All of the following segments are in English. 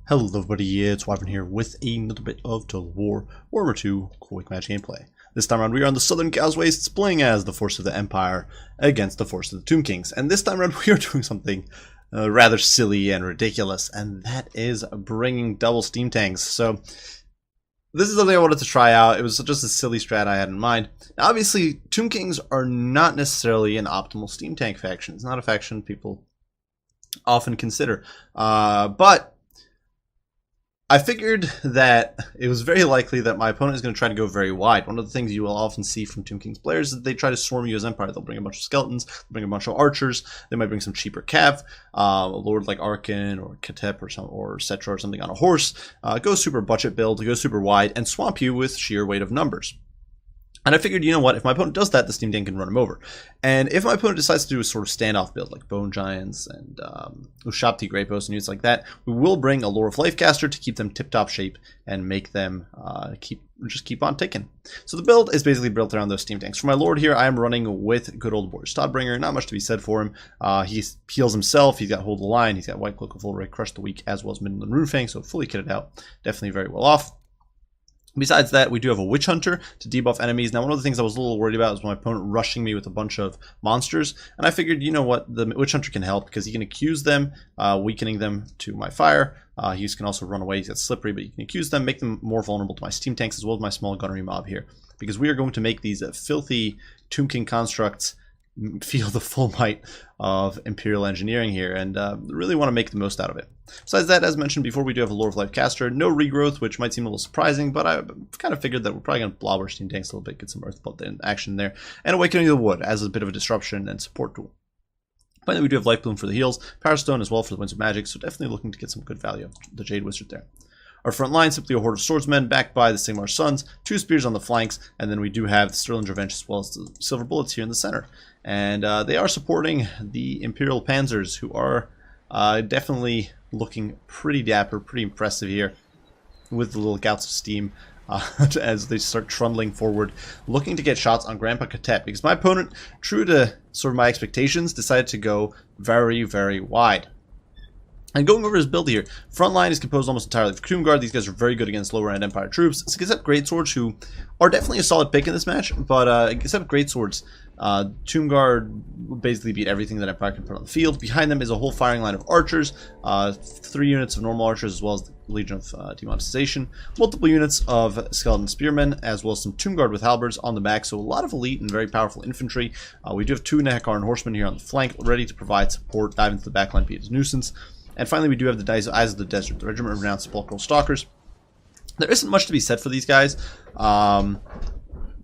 Hello everybody, it's Wyvern here with another bit of Total War Warhammer 2 quick match gameplay. This time around we are on the Southern Chaos Wastes playing as the force of the Empire against the force of the Tomb Kings. And this time around we are doing something rather silly and ridiculous, and that is bringing double steam tanks. So this is something I wanted to try out. It was just a silly strat I had in mind. Now obviously Tomb Kings are not necessarily an optimal steam tank faction. It's not a faction people often consider. But I figured that it was very likely that my opponent is going to try to go very wide. One of the things you will often see from Tomb Kings players is that they try to swarm you as Empire. They'll bring a bunch of skeletons, they'll bring a bunch of archers, they might bring some cheaper cav, a lord like Arkin or Katep or Cetra or something on a horse, go super budget build, go super wide, and swamp you with sheer weight of numbers. And I figured, you know what, if my opponent does that, the steam tank can run him over. And if my opponent decides to do a sort of standoff build, like Bone Giants and Ushapti Great Bows and units like that, we will bring a Lore of Life caster to keep them tip-top shape and make them just keep on ticking. So the build is basically built around those steam tanks. For my Lord here, I am running with good old Boris Stodbringer. Not much to be said for him. He heals himself, he's got Hold the Line, he's got White Cloak of Ulrich, Crush the Weak, as well as Midland Runefang, so fully kitted out. Definitely very well off. Besides that, we do have a Witch Hunter to debuff enemies. Now, one of the things I was a little worried about was my opponent rushing me with a bunch of monsters. And I figured, you know what, the Witch Hunter can help because he can accuse them, weakening them to my fire. He can also run away. He's got Slippery, but you can accuse them, make them more vulnerable to my steam tanks as well as my small gunnery mob here. Because we are going to make these filthy Tomb King constructs feel the full might of Imperial engineering here, and really want to make the most out of it. Besides that, as mentioned before, we do have a Lore of Life caster. No regrowth, which might seem a little surprising, but I kind of figured that we're probably going to blob our steam tanks a little bit, get some Earthbolt in action there, and Awakening of the Wood as a bit of a disruption and support tool. Finally, we do have Life Bloom for the heals, Power Stone as well for the Winds of Magic, so definitely looking to get some good value of the Jade Wizard there. Our front line, simply a horde of swordsmen backed by the Sigmar Sons, 2 spears on the flanks, and then we do have the Sterlinger Venge as well as the Silver Bullets here in the center. And they are supporting the Imperial Panzers, who are definitely looking pretty dapper, pretty impressive here, with the little gouts of steam as they start trundling forward, looking to get shots on Grandpa Katep, because my opponent, true to sort of my expectations, decided to go very, very wide. And going over his build here, front line is composed almost entirely of Tomb Guard. These guys are very good against lower end Empire troops. Except Greatswords, who are definitely a solid pick in this match, but except Greatswords, Tomb Guard basically beat everything that Empire can put on the field. Behind them is a whole firing line of archers, 3 units of normal archers, as well as the Legion of Demonetization, multiple units of Skeleton Spearmen, as well as some Tomb Guard with halberds on the back, so a lot of elite and very powerful infantry. We do have 2 Nehekaran horsemen here on the flank, ready to provide support, dive into the backline, be it a nuisance. And finally, we do have the Eyes of the Desert, the Regiment of Renowned Sepulchral Stalkers. There isn't much to be said for these guys.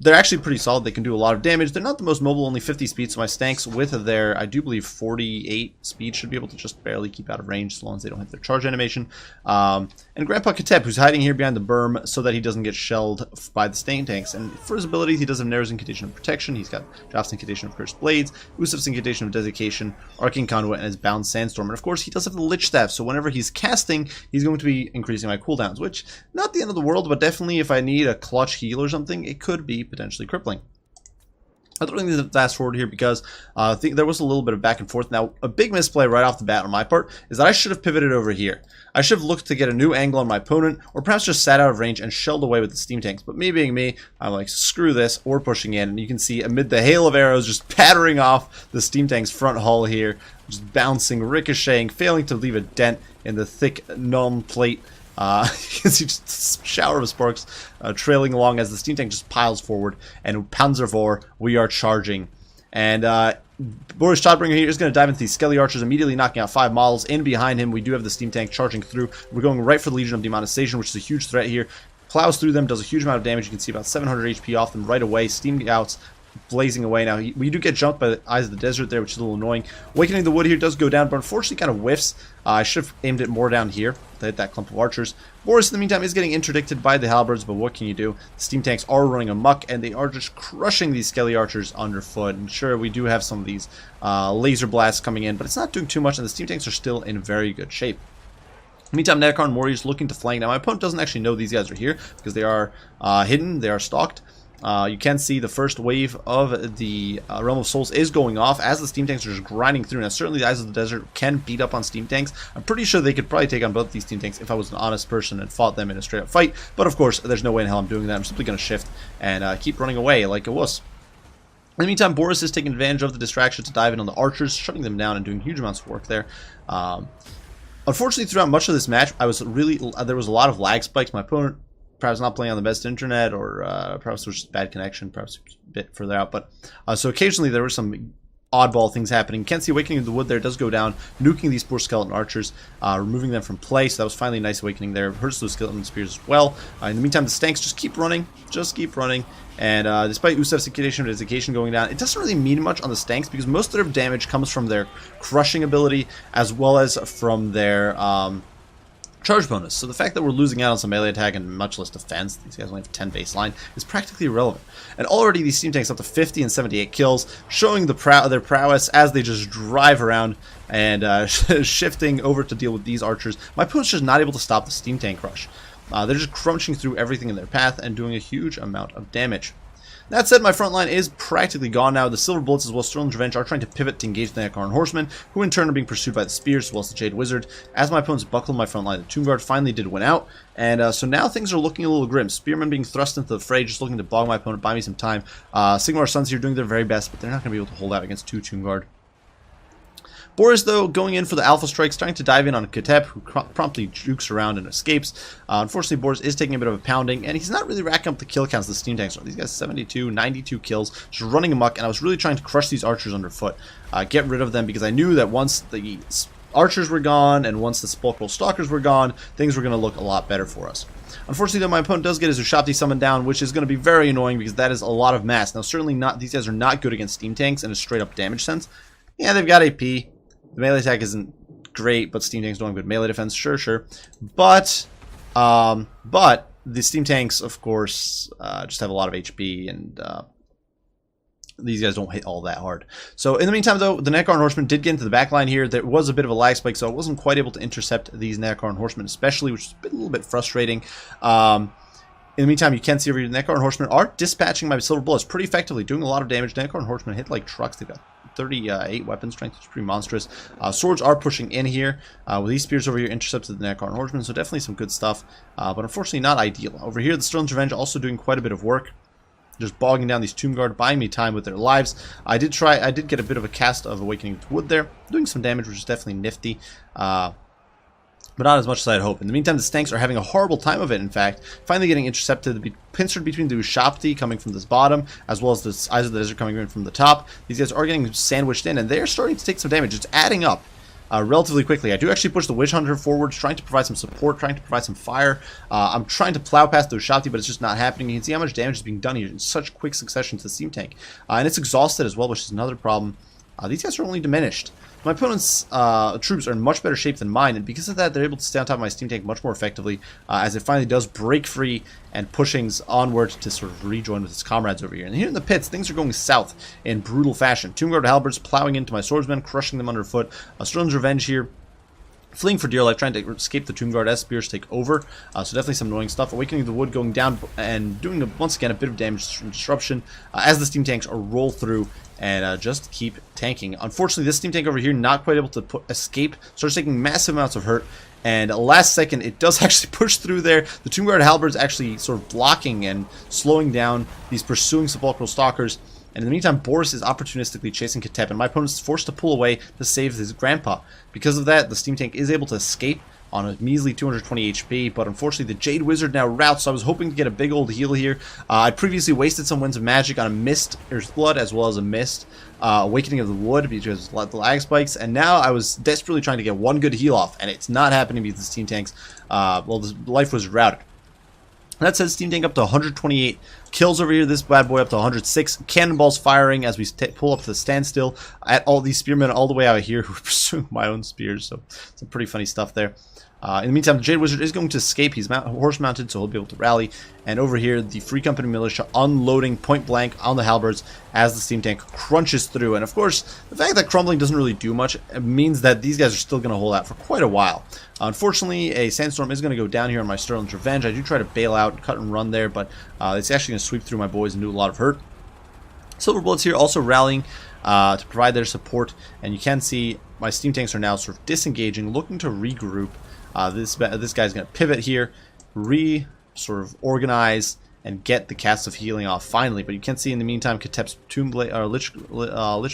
They're actually pretty solid. They can do a lot of damage. They're not the most mobile, only 50 speed, so my Stanks with their, I do believe, 48 speed should be able to just barely keep out of range as long as they don't hit their charge animation. And Grandpa Katep, who's hiding here behind the berm so that he doesn't get shelled by the Stain Tanks. And for his abilities, he does have Narrow's Incantation of Protection. He's got Drops Incantation of Cursed Blades, Usuf's Incantation of Desiccation, Arcane Conduit, and his Bound Sandstorm. And of course, he does have the Lich Staff, so whenever he's casting, he's going to be increasing my cooldowns, which, not the end of the world, but definitely if I need a clutch heal or something, it could be potentially crippling. I don't need to fast forward here because I think there was a little bit of back and forth. Now, a big misplay right off the bat on my part is that I should have pivoted over here. I should have looked to get a new angle on my opponent, or perhaps just sat out of range and shelled away with the steam tanks. But me being me, I'm like, screw this, or pushing in. And you can see amid the hail of arrows just pattering off the steam tank's front hull here, just bouncing, ricocheting, failing to leave a dent in the thick Nuln plate. You can see just a shower of sparks trailing along as the steam tank just piles forward, and Panzervor, we are charging. And Boris Stodbringer here is going to dive into these Skelly Archers, immediately knocking out 5 models. In behind him, we do have the steam tank charging through. We're going right for the Legion of Demonetization, which is a huge threat here. Plows through them, does a huge amount of damage. You can see about 700 HP off them right away. Steam Gouts blazing away. Now, we do get jumped by the Eyes of the Desert there, which is a little annoying. Awakening the Wood here does go down, but unfortunately kind of whiffs. I should have aimed it more down here to hit that clump of archers. Boris, in the meantime, is getting interdicted by the halberds, but what can you do? The steam tanks are running amok, and they are just crushing these Skelly Archers underfoot. And sure, we do have some of these laser blasts coming in, but it's not doing too much, and the steam tanks are still in very good shape. Meantime, Nehekaran warriors looking to flank. Now, my opponent doesn't actually know these guys are here because they are hidden, they are stalked. You can see the first wave of the Realm of Souls is going off as the steam tanks are just grinding through. Now, certainly the Eyes of the Desert can beat up on steam tanks. I'm pretty sure they could probably take on both these steam tanks if I was an honest person and fought them in a straight up fight. But of course, there's no way in hell I'm doing that. I'm simply going to shift and keep running away like a wuss. In the meantime, Boris is taking advantage of the distraction to dive in on the archers, shutting them down and doing huge amounts of work there. Unfortunately, throughout much of this match, there was a lot of lag spikes. My opponent perhaps not playing on the best internet, or perhaps there was just bad connection, perhaps a bit further out. But so occasionally there were some oddball things happening. Can't see Awakening of the Wood there does go down, nuking these poor skeleton archers, removing them from play. So that was finally a nice awakening there. Hurts those skeleton spears as well. In the meantime, the stanks just keep running, and despite Usef's education going down, it doesn't really mean much on the stanks because most of their damage comes from their crushing ability as well as from their charge bonus. So the fact that we're losing out on some melee attack and much less defense, these guys only have 10 baseline, is practically irrelevant. And already these steam tanks up to 50 and 78 kills, showing their prowess as they just drive around and shifting over to deal with these archers. My opponent's just not able to stop the steam tank rush. They're just crunching through everything in their path and doing a huge amount of damage. That said, my front line is practically gone now. The Silver Bullets as well as Sterling's Revenge are trying to pivot to engage the Necron Horsemen, who in turn are being pursued by the Spears as well as the Jade Wizard. As my opponents buckled my front line, the Tomb Guard finally did win out, and so now things are looking a little grim. Spearmen being thrust into the fray, just looking to bog my opponent, buy me some time. Sigmar Sons here doing their very best, but they're not going to be able to hold out against 2 Tomb Guard. Boris, though, going in for the Alpha Strike, starting to dive in on Ketep, who promptly jukes around and escapes. Unfortunately, Boris is taking a bit of a pounding, and he's not really racking up the kill counts the steam tanks are. These guys 72, 92 kills, just running amok, and I was really trying to crush these archers underfoot, get rid of them, because I knew that once the archers were gone and once the Sepulchral Stalkers were gone, things were going to look a lot better for us. Unfortunately, though, my opponent does get his Ushabti summoned down, which is going to be very annoying because that is a lot of mass. Now, certainly not; these guys are not good against steam tanks in a straight-up damage sense. Yeah, they've got AP. The melee attack isn't great, but steam tanks don't have good melee defense. Sure. But the steam tanks, of course, just have a lot of HP, and these guys don't hit all that hard. So in the meantime, though, the Necron Horsemen did get into the back line here. There was a bit of a lag spike, so I wasn't quite able to intercept these Necron Horsemen, especially, which is a little bit frustrating. In the meantime, you can see over here, the Necron Horsemen are dispatching my Silver Bullets pretty effectively, doing a lot of damage. Necron Horsemen hit like trucks. They've got 38 weapon strength, which is pretty monstrous. Swords are pushing in here, with these spears over here intercepted the Necron Horsemen, so definitely some good stuff, but unfortunately not ideal. Over here, the Sterling's Revenge also doing quite a bit of work, just bogging down these Tomb Guard, buying me time with their lives. I did get a bit of a cast of Awakening to Wood there, doing some damage, which is definitely nifty. But not as much as I had hoped. In the meantime, the Stanks are having a horrible time of it, in fact. Finally getting intercepted, pincered between the Ushabti coming from this bottom, as well as the Eyes of the Desert coming in from the top. These guys are getting sandwiched in, and they're starting to take some damage. It's adding up relatively quickly. I do actually push the Witch Hunter forward, trying to provide some support, trying to provide some fire. I'm trying to plow past the Ushabti, but it's just not happening. You can see how much damage is being done here in such quick succession to the steam tank. And it's exhausted as well, which is another problem. These guys are only diminished. My opponent's troops are in much better shape than mine, and because of that, they're able to stay on top of my steam tank much more effectively, as it finally does break free and pushings onward to sort of rejoin with its comrades over here. And here in the pits, things are going south in brutal fashion. Tomb Guard halberds plowing into my swordsmen, crushing them underfoot. Sterling's Revenge here, fleeing for dear life, trying to escape the Tomb Guard as spears take over. So definitely some annoying stuff. Awakening the Wood going down and doing, once again, a bit of damage from disruption as the steam tanks roll through and just keep tanking. Unfortunately, this steam tank over here not quite able to escape, starts taking massive amounts of hurt, and last second it does actually push through there. The Tomb Guard halberds actually sort of blocking and slowing down these pursuing Sepulchral Stalkers. And in the meantime, Boris is opportunistically chasing Ketep, and my opponent is forced to pull away to save his grandpa. Because of that, the steam tank is able to escape on a measly 220 HP, but unfortunately the Jade Wizard now routs, so I was hoping to get a big old heal here. I previously wasted some Winds of Magic on a missed Earth's Blood as well as a missed Awakening of the Wood because the lag spikes, and now I was desperately trying to get one good heal off, and it's not happening because the steam tanks, well, the life was routed. That says steam tank up to 128 kills over here. This bad boy up to 106. Cannonballs firing as we pull up to the standstill at all these spearmen all the way out here who are pursuing my own spears. So some pretty funny stuff there. In the meantime, the Jade Wizard is going to escape. He's horse mounted, so he'll be able to rally. And over here, the Free Company Militia unloading point blank on the halberds as the steam tank crunches through. And of course, the fact that crumbling doesn't really do much means that these guys are still going to hold out for quite a while. Unfortunately, a sandstorm is going to go down here on my Sterling's Revenge. I do try to bail out, cut and run there, but it's actually going to sweep through my boys and do a lot of hurt. Silver Bullets here also rallying to provide their support, and you can see my steam tanks are now sort of disengaging, looking to regroup. This guy's going to pivot here, sort of organize, and get the cast of healing off finally. But you can see in the meantime, Katep's Tomb Blade, or Lich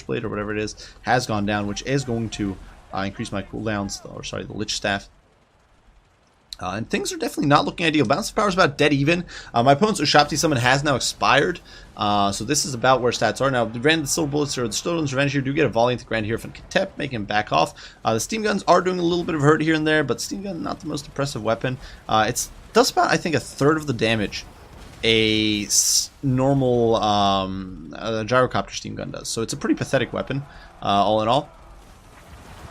Blade, or whatever it is, has gone down, which is going to increase my cooldowns, or sorry, the Lich Staff. And things are definitely not looking ideal. Balance of power is about dead even. My opponent's Ushapti summon has now expired. So this is about where stats are. Now, the Silver Bullets or the Sterling's Revenge here do get a volley into Grand here from Katep, making him back off. The Steam Guns are doing a little bit of hurt here and there, but Steam Gun not the most impressive weapon. It does about, I think, a third of the damage a normal gyrocopter Steam Gun does. So it's a pretty pathetic weapon, all in all.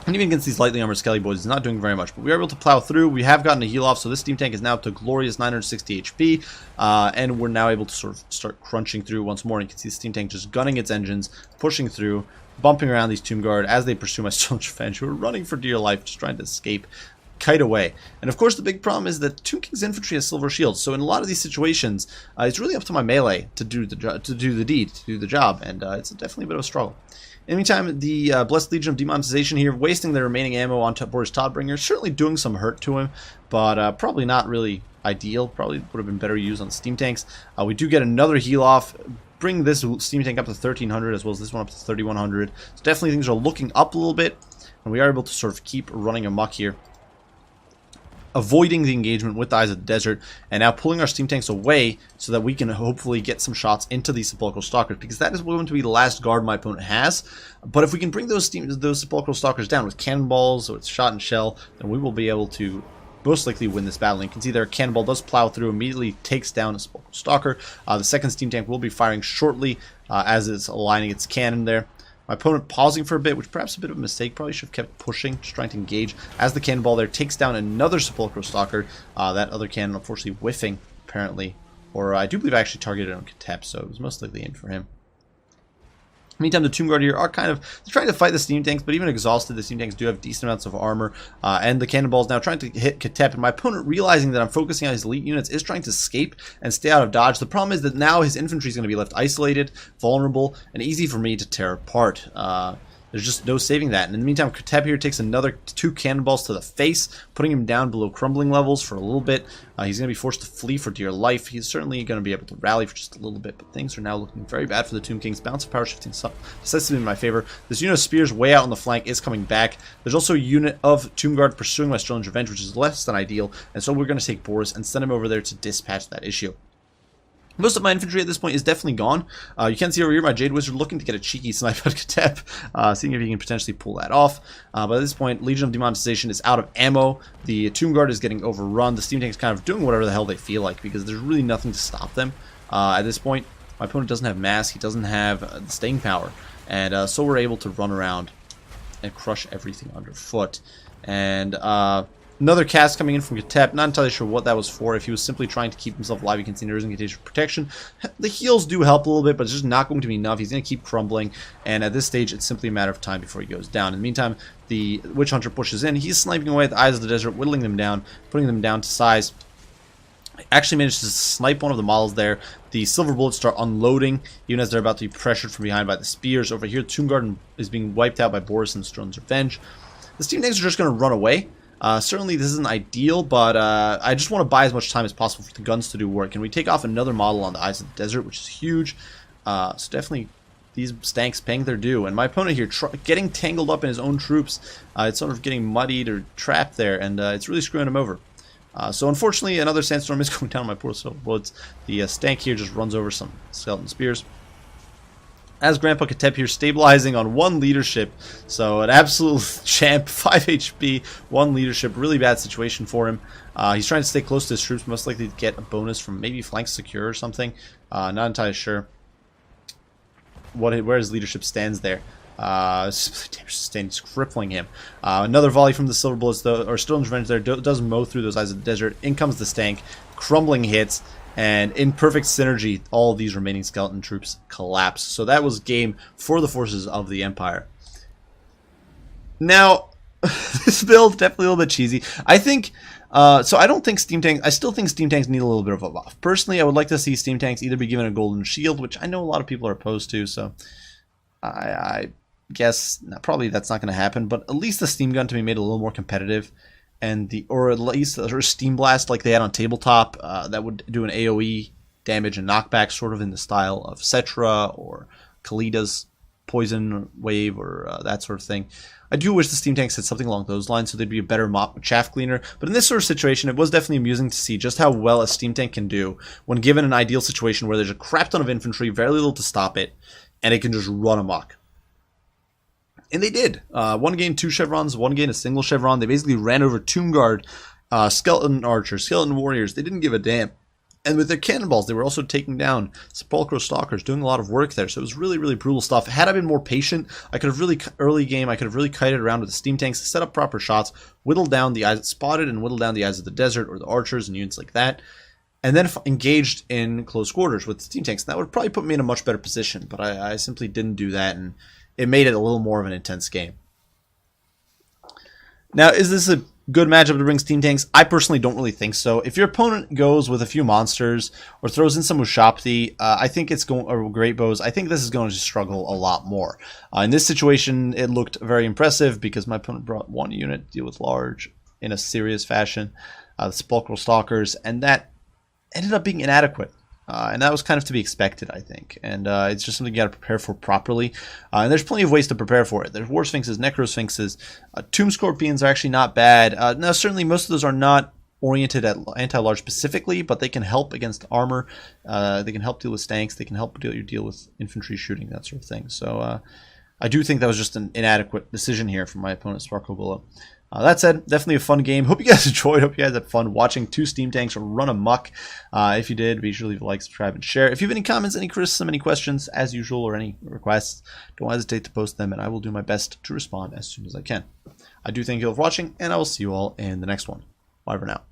And even against these lightly armored Skelly boys, it's not doing very much. But we are able to plow through. We have gotten a heal off, so this steam tank is now up to glorious 960 HP. And we're now able to sort of start crunching through once more. And you can see the steam tank just gunning its engines, pushing through, bumping around these Tomb Guard as they pursue my Sterling's Revenge, who are running for dear life, just trying to escape, kite away. And of course, the big problem is that Tomb King's infantry has silver shields. So in a lot of these situations, it's really up to my melee to do the job. And it's definitely a bit of a struggle. In the meantime, the Blessed Legion of Demonetization here, wasting their remaining ammo on Boris Todbringer, certainly doing some hurt to him, but probably not really ideal. Probably would have been better used on steam tanks. We do get another heal off, bring this steam tank up to 1300 as well as this one up to 3100. So definitely things are looking up a little bit, and we are able to sort of keep running amok here, avoiding the engagement with the Eyes of the Desert, and now pulling our steam tanks away so that we can hopefully get some shots into these Sepulchral Stalkers, because that is going to be the last guard my opponent has. But if we can bring those Sepulchral Stalkers down with cannonballs or with shot and shell, then we will be able to most likely win this battle. And you can see there, a cannonball does plow through, immediately takes down a Sepulchral Stalker. The second steam tank will be firing shortly as it's aligning its cannon there. My opponent pausing for a bit, which perhaps a bit of a mistake. Probably should have kept pushing, just trying to engage. As the cannonball there takes down another Sepulchral Stalker. That other cannon, unfortunately, whiffing, apparently. Or I do believe I actually targeted on Katep, so it was most likely in for him. Meantime, the Tomb Guard here are kind of trying to fight the steam tanks, but even exhausted, the steam tanks do have decent amounts of armor. And the cannonballs now trying to hit Katep. And my opponent, realizing that I'm focusing on his elite units, is trying to escape and stay out of dodge. The problem is that now his infantry is going to be left isolated, vulnerable, and easy for me to tear apart. There's just no saving that. And in the meantime, Katep here takes another 2 cannonballs to the face, putting him down below crumbling levels for a little bit. He's going to be forced to flee for dear life. He's certainly going to be able to rally for just a little bit, but things are now looking very bad for the Tomb Kings. Balance of power shifting decisively in my favor. This unit of spears way out on the flank is coming back. There's also a unit of Tomb Guard pursuing my Sterling's Revenge, which is less than ideal, and so we're going to take Boris and send him over there to dispatch that issue. Most of my infantry at this point is definitely gone. You can see over here my Jade Wizard looking to get a cheeky snipe at Katep, seeing if he can potentially pull that off. But at this point, Legion of Demonetization is out of ammo. The Tomb Guard is getting overrun. The steam tank is kind of doing whatever the hell they feel like, because there's really nothing to stop them. At this point, my opponent doesn't have mass. He doesn't have the staying power. And so we're able to run around and crush everything underfoot. And another cast coming in from Katep. Not entirely sure what that was for. If he was simply trying to keep himself alive, you can see there is incantation protection. The heals do help a little bit, but it's just not going to be enough. He's going to keep crumbling, and at this stage, it's simply a matter of time before he goes down. In the meantime, the Witch Hunter pushes in. He's sniping away at the Eyes of the Desert, whittling them down, putting them down to size. Actually managed to snipe one of the models there. The Silver Bullets start unloading, even as they're about to be pressured from behind by the spears. Over here, Tomb Guard is being wiped out by Boris and Sterling's Revenge. The steam tanks are just going to run away. Certainly this isn't ideal, but I just want to buy as much time as possible for the guns to do work. And we take off another model on the Eyes of the Desert, which is huge. So definitely these stanks paying their due. And my opponent here getting tangled up in his own troops. It's sort of getting muddied or trapped there, and it's really screwing him over. So unfortunately, another sandstorm is going down on my poor Silver Bullets. The stank here just runs over some skeleton spears. As Grandpa Katep here stabilizing on 1 leadership, so an absolute champ, 5 HP, 1 leadership, really bad situation for him. He's trying to stay close to his troops, most likely to get a bonus from maybe flank secure or something. Not entirely sure where his leadership stands there. Stains crippling him. Another volley from the Silver Bullets, though, or Stone's Revenge there, does mow through those Eyes of the Desert. In comes the Stank, crumbling hits, and in perfect synergy, all of these remaining skeleton troops collapse. So that was game for the forces of the Empire. Now, this build definitely a little bit cheesy. I think. So I don't think Steam Tanks, I still think Steam Tanks need a little bit of a buff. Personally, I would like to see Steam Tanks either be given a golden shield, which I know a lot of people are opposed to, so I guess probably that's not going to happen, but at least the Steam Gun to be made a little more competitive, and or at least a Steam Blast like they had on Tabletop, that would do an AoE damage and knockback sort of in the style of Cetra or Kalida's Poison Wave or that sort of thing. I do wish the Steam Tanks had something along those lines so they'd be a better mop chaff cleaner, but in this sort of situation it was definitely amusing to see just how well a Steam Tank can do when given an ideal situation where there's a crap ton of infantry, very little to stop it, and it can just run amok. And they did. One gained 2 chevrons, one gained a single chevron. They basically ran over Tomb Guard, Skeleton Archers, Skeleton Warriors. They didn't give a damn. And with their cannonballs, they were also taking down Sepulchral Stalkers, doing a lot of work there. So it was really, really brutal stuff. Had I been more patient, I could have really, early game, I could have really kited around with the Steam Tanks, set up proper shots, whittled down the eyes, spotted and whittled down the Eyes of the Desert or the Archers and units like that, and then engaged in close quarters with the Steam Tanks. And that would probably put me in a much better position, but I simply didn't do that, and it made it a little more of an intense game. Now, is this a good matchup to bring Steam Tanks? I personally don't really think so. If your opponent goes with a few monsters or throws in some Ushapti, I think it's going, or Great Bows, I think this is going to struggle a lot more. In this situation, it looked very impressive because my opponent brought 1 unit to deal with large in a serious fashion, the Sepulchral Stalkers, and that ended up being inadequate. And that was kind of to be expected, I think. And it's just something you got to prepare for properly. And there's plenty of ways to prepare for it. There's War Sphinxes, Necro Sphinxes. Tomb Scorpions are actually not bad. Now, certainly most of those are not oriented at anti-large specifically, but they can help against armor. They can help deal with stanks. They can help deal with infantry shooting, that sort of thing. So I do think that was just an inadequate decision here from my opponent, Sparkle Bullet. That said, definitely a fun game. Hope you guys enjoyed. Hope you guys had fun watching 2 Steam Tanks run amok. If you did, be sure to leave a like, subscribe, and share. If you have any comments, any criticism, any questions, as usual, or any requests, don't hesitate to post them, and I will do my best to respond as soon as I can. I do thank you all for watching, and I will see you all in the next one. Bye for now.